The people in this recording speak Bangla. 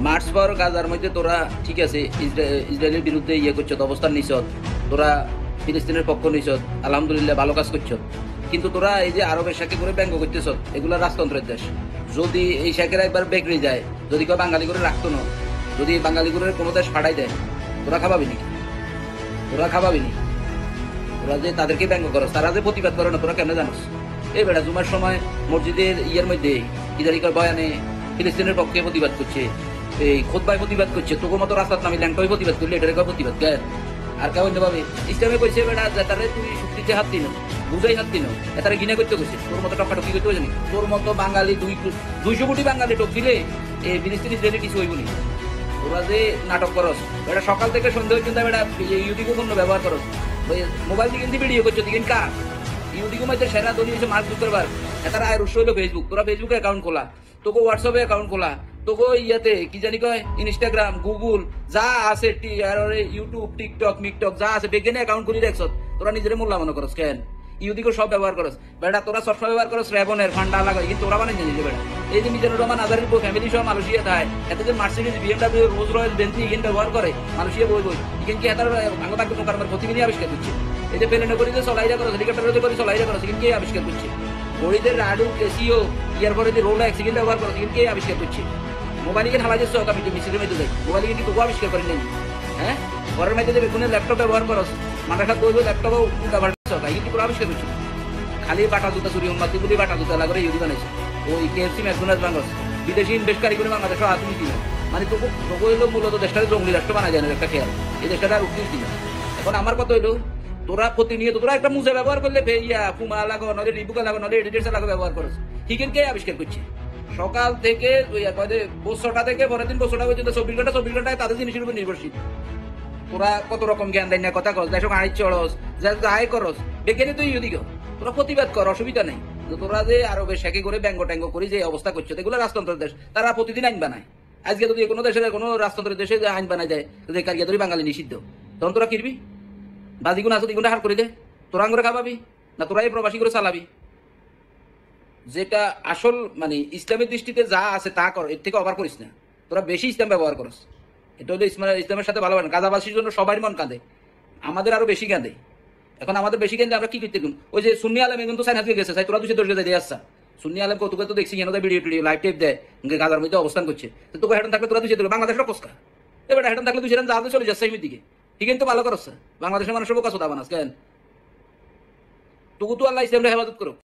মার্চ পর গাজার মধ্যে তোরা ঠিক আছে ইসরায়েলের বিরুদ্ধে ইয়ে করছ, অবস্থান নিছ, তোরা ফিলিস্তিনের পক্ষ নিছ, আলহামদুলিল্লাহ ভালো কাজ করছ। কিন্তু তোরা এই যে আরবের সাথে করে ব্যঙ্গ করতেছ, এগুলা রাজতন্ত্রের দেশ। যদি এই শাকেরা একবার বেগড়ে যায়, যদি কেউ বাঙালি করে রাখতো না, যদি বাঙালি করে কোনো দেশ ফাটাই দেয়, তোরা খাবাবি নাকি? তোরা খাবাবি নি? তোরা যে তাদেরকে ব্যঙ্গ করস, তারা যে প্রতিবাদ করে না, তোরা কেন জানোস? এই বেটা জুমার সময় মসজিদের ইয়ের মধ্যে ইদারিকার বয়ানে ফিলিস্তিনের পক্ষে প্রতিবাদ করছে, এই খোদবায় প্রতিবাদ করছে, তোকে মতো রাস্তার নামি ল্যাংটাই প্রতিবাদ করলে এটার প্রতিবাদ কেন? আর কেউ অন্যভাবে ইসলামে কইছে বেটা তারা তুই শক্তিতে হাত দিন, বুঝাই হাত দিন, তারা ঘৃণা করতে কইছে। তোর মতো টপা টপি করতে জানি? তোর মতো বাঙালি 200 কোটি বাঙালি টপ দিলে এই ফিলিস্তিন ইসরায়েলে কিছু হইব নি। তোরা যে নাটক করস, বেটা সকাল থেকে সন্ধ্যা পর্যন্ত বেটা ইউটিউবে কোনো ব্যবহার করস, মোবাইল থেকে কিন্তু ভিডিও করছো, দিকেন কার ইউটিউবের মধ্যে সেরা দলি হচ্ছে মার্ক জুকারবার্গ, তারা আয়ের উৎস হইলো ফেসবুক। তোরা ফেসবুকে অ্যাকাউন্ট খোলা, তোকে হোয়াটসঅ্যাপে অ্যাকাউন্ট খোলা, তোকে ইয়াতে কি জানি কয় ইনস্টাগ্রাম, গুগল যা আছে, ইউটিউব, টিকটক, মিকটক যা আছে বেগেনে অ্যাকাউন্ট খুলি রাখছ। তোরা নিজের মূল্য মনে করস কেন? ইউদিকে সব ব্যবহার করস বেটা, তোরা সবসময় ব্যবহার করস রেবনের ফান্ডা লাগাই, কিন্তু তোরা বানাই জানিস বেটা। এই যে মিজানুর রহমান আজারির ফ্যামিলি সহ মালয়েশিয়া থাকে, এত যে মার্সিডিজ, বিএমডব্লিউ, রোজ রয়েল, বেঞ্চি ইগেন ব্যবহার করে মালয়েশিয়া বই বই, ইগেন কি এটার আঙ্গবাক্য মোকারমার প্রতিদিনই আবিষ্কার করছে। এই যে প্লেনে করে যে চলাইরা করছে, হেলিকপ্টারে করে চলাইরা করছে, ইগেন কে আবিষ্কার করছে? ঘড়িতে রাডু, কেসিও, ইয়ার পরে যে রোলেক্স ইগেন ব্যবহার করছে, ইগেন কে আবিষ্কার করছে? মোবাইল ইগেন হালাই যাচ্ছে আমি মিস্ত্রির মধ্যে যাই, মোবাইল ইগেন কি তোকে আবিষ্কার করেন নাই? হ্যাঁ, ঘরের মধ্যে যে বেগুনের ল্যাপটপ ব্যবহার করছ, মাথাটা বই ল্যাপটপও ব্যবহার করছ, ইগেন কি তোরা আবিষ্কার করছে? খালি বাটা জুতা চুরি উন্নতি বলি বাটা জুতা লাগারে ইউদি বানাইছে। ওই কেএফসি ম্যাকডোনাল্ডস বাংলাদেশ বিদেশি ইনভেস্টকারী করে বাংলাদেশ আদমি কিনা, মানে তোকে হইলো মূলত দেশটাকে জঙ্গলি রাষ্ট্র বানা যায় না, একটা খেয়াল এই দেশটা আর উঠতে কিনা। এখন আমার কথা হইলো তোরা প্রতিনিয়ত তোরা একটা মুজা ব্যবহার করলে ইয়া ফুমা লাগো, নলে রিবুকা লাগো, নলে এডিটার্স লাগো ব্যবহার করছ, ঠিকেন কে আবিষ্কার করছে? সকাল থেকে বছরটা থেকে পরের দিন বছরটা পর্যন্ত 24 ঘন্টায় তাদের জিনিসের উপর নির্ভরশীল। তোরা কত রকম জ্ঞান দেয় না কথা কস, দেশ আইন চড়স, যাই করস, বেকেনি তুই ইউদিকে তোরা প্রতিবাদ কর, অসুবিধা নেই। তোরা যে আরবের শেখে করে ব্যঙ্গ ট্যাঙ্গ করি যে অবস্থা করছে, এগুলো রাজতন্ত্রের দেশ, তারা প্রতিদিন আইন বানায়। আজকে যদি কোনো দেশে কোনো রাজতন্ত্রের দেশে আইন বানায় দেয় যে কারিয়া ধরি বাঙালি নিষিদ্ধ, তখন তোরা কিরবি? বাজিগুণ আছে দ্বিগুণটা হার করে দে, তোরা আঙ্গুরে খাবাবি না তোরা এই প্রবাসী করে চালাবি? যেটা আসল মানে ইসলামের দৃষ্টিতে যা আছে তা কর, এর থেকে অবার করিস না। তোরা বেশি ইসলাম ব্যবহার করস, এটা হলো ইসলামের সাথে ভালো হয় না। গাজাবাসীর জন্য সবাই মন কাঁদে, আমাদের আরো বেশি কাঁদে। এখন আমাদের বেশি কেন্দ্রে আমরা কি করতে দিন? ওই যে সুন্নি আলম কিন্তু সাইন হাতে গেছে, তোরা 210 গেছে দিয়ে আসছা। সুন্নি আলম কৌতুকে তো দেখছি এনে ভিডিও টিডিও লাইভ টেপ দেয়, গাজার মধ্যে অবস্থান করছে। তো তোকে হেডন থাকলে তোরা 210, বাংলাদেশের কোসকা এবার হেডন থাকলে 200 জাহাজে চলে যাচ্ছে সেই দিকে, ঠিক তো ভালো করছে। বাংলাদেশের মানুষের কাছে দাবানাস কেন? তোকে তো আল্লাহ ইসলামকে হেফাজত করো।